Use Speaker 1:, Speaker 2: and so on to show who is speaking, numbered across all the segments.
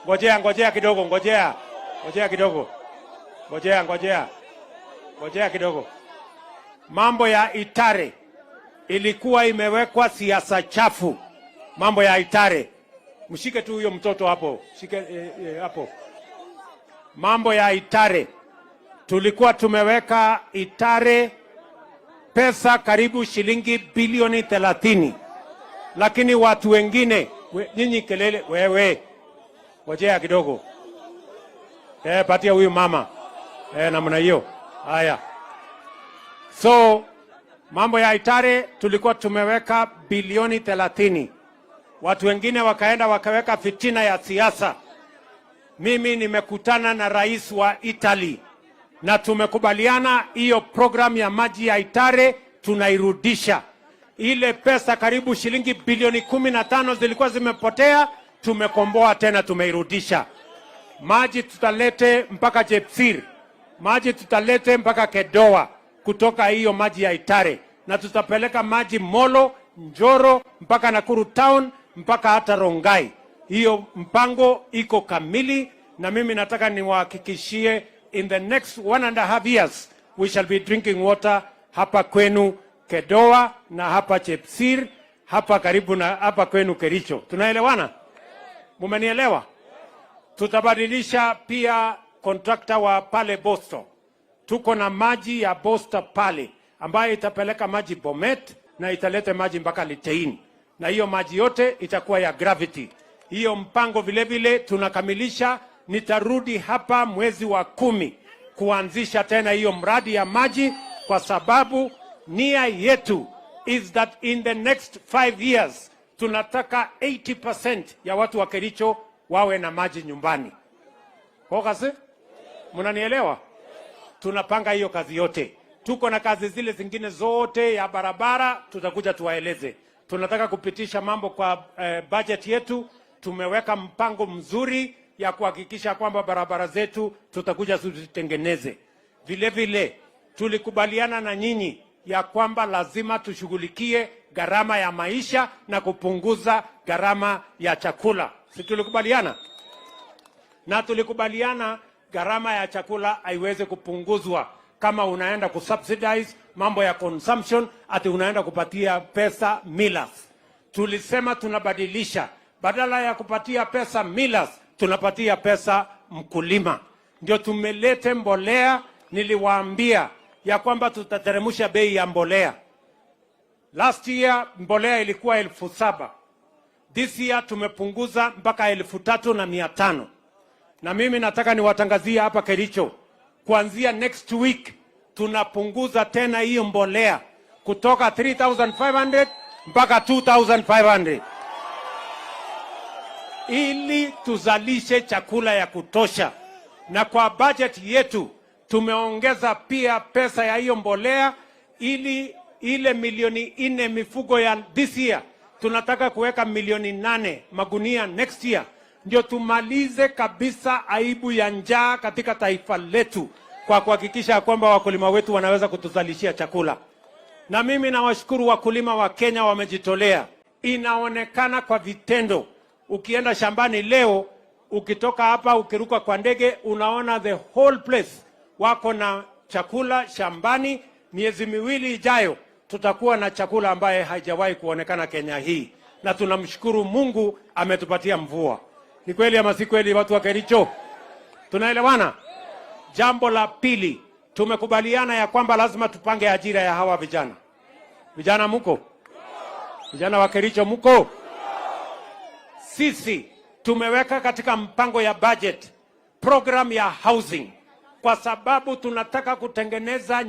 Speaker 1: Ngojea kidogo, ngojea kidogo. Mambo ya Itare ilikuwa imewekwa siasa chafu. Mambo ya Itare. Mshike tu huyo mtoto hapo. Shike hapo. Mambo ya Itare. Tulikuwa tumeweka Itare pesa karibu shilingi bilioni 30. Lakini watu wengine, nyinyi kelele, wewe. Ngojea kidogo. Patia huyu mama. Namna hiyo. Haya. So, mambo ya Itare tulikuwa tumeweka bilioni 30. Watu wengine wakaenda wakaweka fitina ya siasa. Mimi nimekutana na rais wa Italy na tumekubaliana hiyo program ya maji ya Itare tunairudisha. Ile pesa karibu shilingi bilioni 15 zilikuwa zimepotea, tumekomboa tena, tumeirudisha. Maji tutalete mpaka Jepsir. Maji tutalete mpaka Kedoa kutoka hiyo maji ya Itare, na tutapeleka maji Molo, Njoro, mpaka Nakuru Town, mpaka hata Rongai. Hiyo mpango iko kamili, na mimi nataka niwahakikishie in the next 1.5 years we shall be drinking water hapa kwenu Kedoa na hapa Chepsir, hapa karibu na hapa kwenu Kericho. Tunaelewana? Mumenielewa? Tutabadilisha pia contractor wa pale Boston. Tuko na maji ya Boston pale ambayo itapeleka maji Bomet na italete maji mpaka Litein. Na hiyo maji yote itakuwa ya gravity. Hiyo mpango vile vile tunakamilisha. Nitarudi hapa mwezi wa 10 kuanzisha tena hiyo mradi ya maji, kwa sababu nia yetu is that in the next 5 years tunataka 80% ya watu wa Kericho wawe na maji nyumbani. Kwa kasi? Mnanielewa? Tunapanga hiyo kazi yote. Tuko na kazi zile zingine zote ya barabara, tutakuja tuwaeleze. Tunataka kupitisha mambo kwa budget yetu. Tumeweka mpango mzuri ya kuhakikisha kwamba barabara zetu tutakuja tuzitengeneze. Vile vile tulikubaliana na nyinyi ya kwamba lazima tushughulikie gharama ya maisha na kupunguza gharama ya chakula. Si tulikubaliana? Na tulikubaliana gharama ya chakula haiwezi kupunguzwa kama unaenda kusubsidize mambo ya consumption, ati unaenda kupatia pesa millers. Tulisema tunabadilisha, badala ya kupatia pesa millers tunapatia pesa mkulima. Ndio tumelete mbolea. Niliwaambia ya kwamba tutateremsha bei ya mbolea. Last year mbolea ilikuwa 7,000. This year tumepunguza mpaka 3,500. Na mimi nataka niwatangazie hapa Kericho, kuanzia next week tunapunguza tena hiyo mbolea kutoka 3,500 mpaka 2,500. Ili tuzalishe chakula ya kutosha. Na kwa budget yetu tumeongeza pia pesa ya hiyo mbolea, ili ile milioni 4 mifugo ya this year tunataka kuweka milioni 8 magunia next year. Ndio tumalize kabisa aibu ya njaa katika taifa letu, kwa kuhakikisha kwamba wakulima wetu wanaweza kutuzalishia chakula. Na mimi nawashukuru wakulima wa Kenya, wamejitolea. Inaonekana kwa vitendo. Ukienda shambani leo, ukitoka hapa ukiruka kwa ndege, unaona the whole place wako na chakula shambani. Miezi 2 ijayo tutakuwa na chakula ambaye haijawahi kuonekana Kenya hii, na tunamshukuru Mungu ametupatia mvua. Ni kweli ama si kweli, watu wa Kericho? Tunaelewana? Jambo la pili, tumekubaliana ya kwamba lazima tupange ajira ya hawa vijana. Vijana muko? Vijana wa Kericho muko? Sisi tumeweka katika mpango ya budget program ya housing, kwa sababu tunataka kutengeneza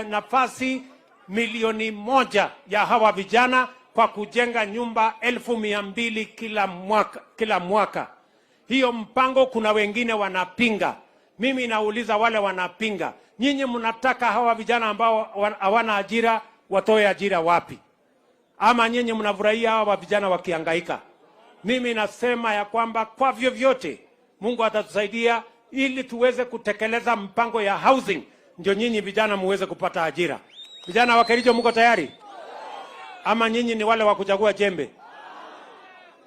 Speaker 1: nafasi 1,000,000 ya hawa vijana kwa kujenga nyumba 200,000 kila mwaka. Hiyo mpango kuna wengine wanapinga. Mimi nauliza wale wanapinga, nyinyi mnataka hawa vijana ambao hawana ajira watoe ajira wapi? Ama nyinyi mnafurahia hawa vijana wakihangaika? Mimi nasema ya kwamba kwa vyovyote Mungu atatusaidia ili tuweze kutekeleza mpango ya housing, ndio nyinyi vijana muweze kupata ajira. Vijana wa Kericho mko tayari? Ama nyinyi ni wale wa kuchagua jembe?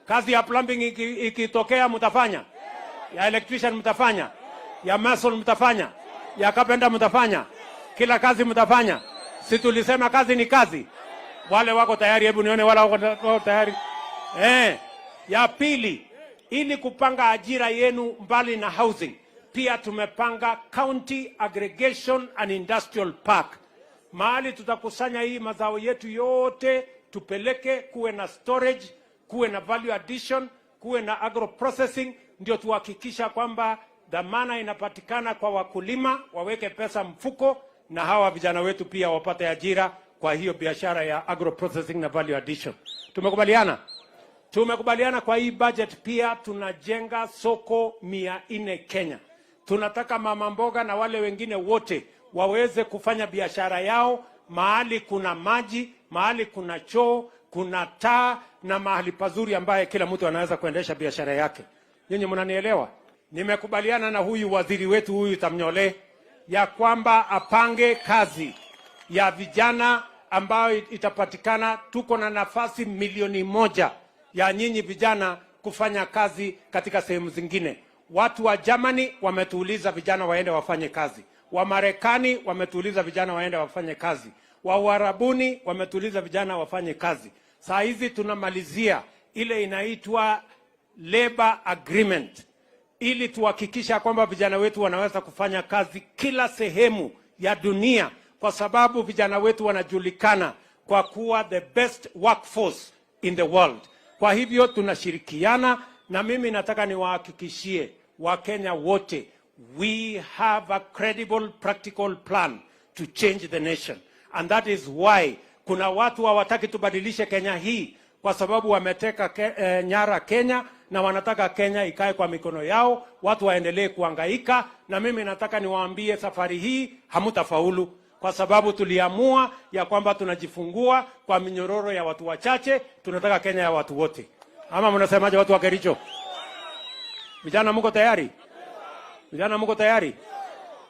Speaker 1: Kazi ya plumbing ikitokea mtafanya? ya electrician mtafanya, ya mason mtafanya, ya carpenter mtafanya, kila kazi mtafanya. Si tulisema kazi ni kazi? Wale wako tayari, hebu nione wale wako tayari. Ya pili, ili kupanga ajira yenu mbali na housing, pia tumepanga County Aggregation and Industrial Park. Mahali tutakusanya hii mazao yetu yote, tupeleke, kuwe na storage, kuwe na value addition, kuwe na agro processing, ndio tuhakikisha kwamba dhamana inapatikana kwa wakulima, waweke pesa mfuko, na hawa vijana wetu pia wapate ajira kwa hiyo biashara ya agro processing na value addition. Tumekubaliana? Tumekubaliana kwa hii budget pia tunajenga soko 400 Kenya. Tunataka mama mboga na wale wengine wote waweze kufanya biashara yao mahali kuna maji, mahali kuna choo, kuna taa na mahali pazuri ambaye kila mtu anaweza kuendesha biashara yake. Nyinyi mnanielewa? Nimekubaliana na huyu waziri wetu huyu Tamnyole ya kwamba apange kazi ya vijana ambayo itapatikana. Tuko na nafasi 1,000,000 ya nyinyi vijana kufanya kazi katika sehemu zingine. Watu wa Germany wametuuliza vijana waende wafanye kazi. Wa Marekani wametuuliza vijana waende wafanye kazi. Wa Uarabuni wametuuliza vijana wafanye kazi. Saa hizi tunamalizia ile inaitwa labor agreement, ili tuhakikisha kwamba vijana wetu wanaweza kufanya kazi kila sehemu ya dunia, kwa sababu vijana wetu wanajulikana kwa kuwa the best workforce in the world. Kwa hivyo tunashirikiana, na mimi nataka niwahakikishie Wakenya wote, we have a credible practical plan to change the nation, and that is why kuna watu hawataki tubadilishe Kenya hii kwa sababu wameteka nyara Kenya na wanataka Kenya ikae kwa mikono yao, watu waendelee kuhangaika. Na mimi nataka niwaambie safari hii hamutafaulu, kwa sababu tuliamua ya kwamba tunajifungua kwa minyororo ya watu wachache, tunataka Kenya ya watu wote. Ama mnasemaje watu wa Kericho? Vijana mko tayari? Vijana mko tayari?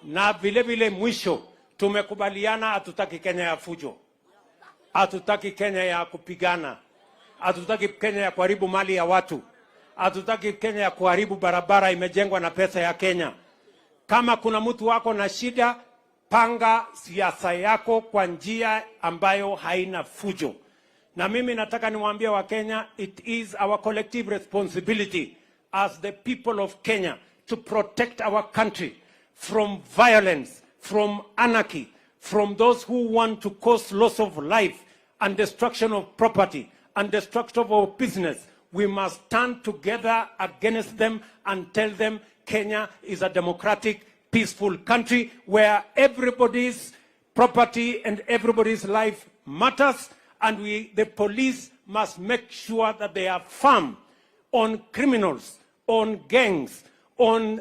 Speaker 1: Na vile vile mwisho, tumekubaliana hatutaki Kenya ya fujo. Hatutaki Kenya ya kupigana. Hatutaki Kenya ya kuharibu mali ya watu. Hatutaki Kenya ya kuharibu barabara imejengwa na pesa ya Kenya. Kama kuna mtu wako na shida, panga siasa yako kwa njia ambayo haina fujo. Na mimi nataka niwaambie wa Kenya, it is our collective responsibility as the people of Kenya to protect our country from violence, from anarchy, from those who want to cause loss of life and destruction of property and destruction of our business. We must stand together against them and tell them Kenya is a democratic, peaceful country where everybody's property and everybody's life matters, and the police must make sure that they are firm on criminals, on gangs, on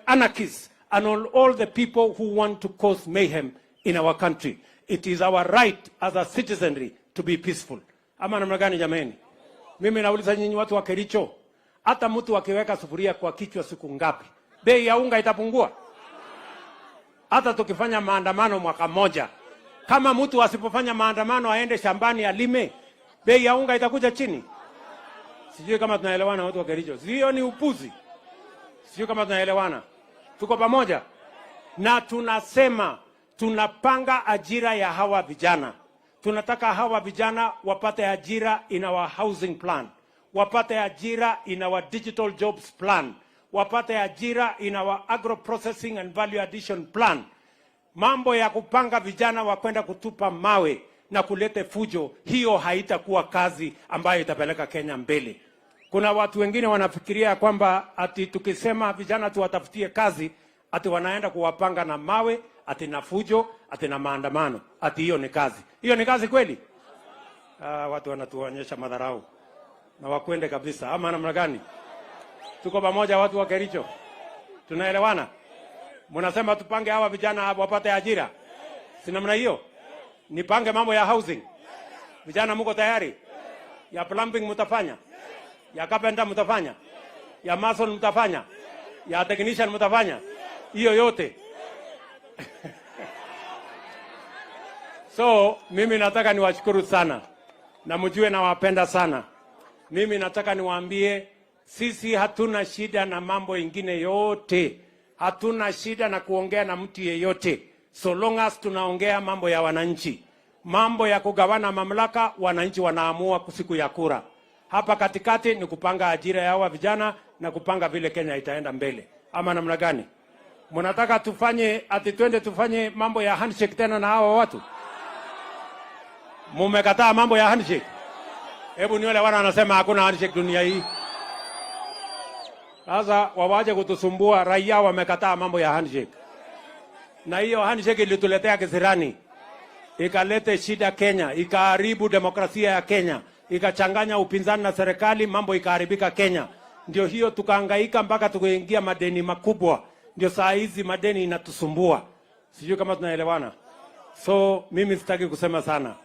Speaker 1: anarchists, and on all the people who want to cause mayhem in our country. It is our right as a citizenry to be peaceful. Ama namna gani jameni? Mimi nauliza nyinyi watu wa Kericho, hata mtu akiweka sufuria kwa kichwa siku ngapi, bei ya unga itapungua? Hata tukifanya maandamano mwaka moja, kama mtu asipofanya maandamano aende shambani alime, bei ya unga itakuja chini? Sijui kama tunaelewana watu wa Kericho. Sio ni upuzi. Sio kama tunaelewana. Tuko pamoja? Na tunasema tunapanga ajira ya hawa vijana. Tunataka hawa vijana wapate ajira in our housing plan, wapate ajira in our digital jobs plan, wapate ajira in our agro processing and value addition plan. Mambo ya kupanga vijana wa kwenda kutupa mawe na kulete fujo, hiyo haitakuwa kazi ambayo itapeleka Kenya mbele. Kuna watu wengine wanafikiria kwamba ati tukisema vijana tuwatafutie kazi, ati wanaenda kuwapanga na mawe, ati na fujo, ati na maandamano, ati hiyo ni kazi. Hiyo ni kazi kweli? Watu wanatuonyesha madharau. Na wakwende kabisa. Ama namna gani? Tuko pamoja watu wa Kericho? Tunaelewana? Mnasema tupange hawa vijana wapate ajira? Si namna hiyo? Nipange mambo ya housing. Vijana mko tayari? Ya plumbing mtafanya? Ya carpenter mtafanya? Ya mason mtafanya? Ya technician mtafanya? Hiyo yote. So, mimi nataka niwashukuru sana. Na mjue nawapenda sana. Mimi nataka niwaambie Sisi hatuna shida na mambo ingine yote. Hatuna shida na kuongea na mtu yeyote. So long as tunaongea mambo ya wananchi. Mambo ya kugawana mamlaka, wananchi wanaamua siku ya kura. Hapa katikati ni kupanga ajira ya hawa vijana na kupanga vile Kenya itaenda mbele. Ama namna gani? Mnataka tufanye twende tufanye mambo ya handshake tena na hawa watu? Mumekataa mambo ya handshake. Hebu ni wale wana wanasema hakuna handshake dunia hii. Sasa wawaje kutusumbua, raia wamekataa mambo ya handshake. Na hiyo handshake ilituletea kisirani. Ikalete shida Kenya, ikaharibu demokrasia ya Kenya, ikachanganya upinzani na serikali, mambo ikaharibika Kenya. Ndio hiyo tukahangaika mpaka tukaingia madeni makubwa. Ndio saa hizi madeni inatusumbua. Sijui kama tunaelewana. So mimi sitaki kusema sana.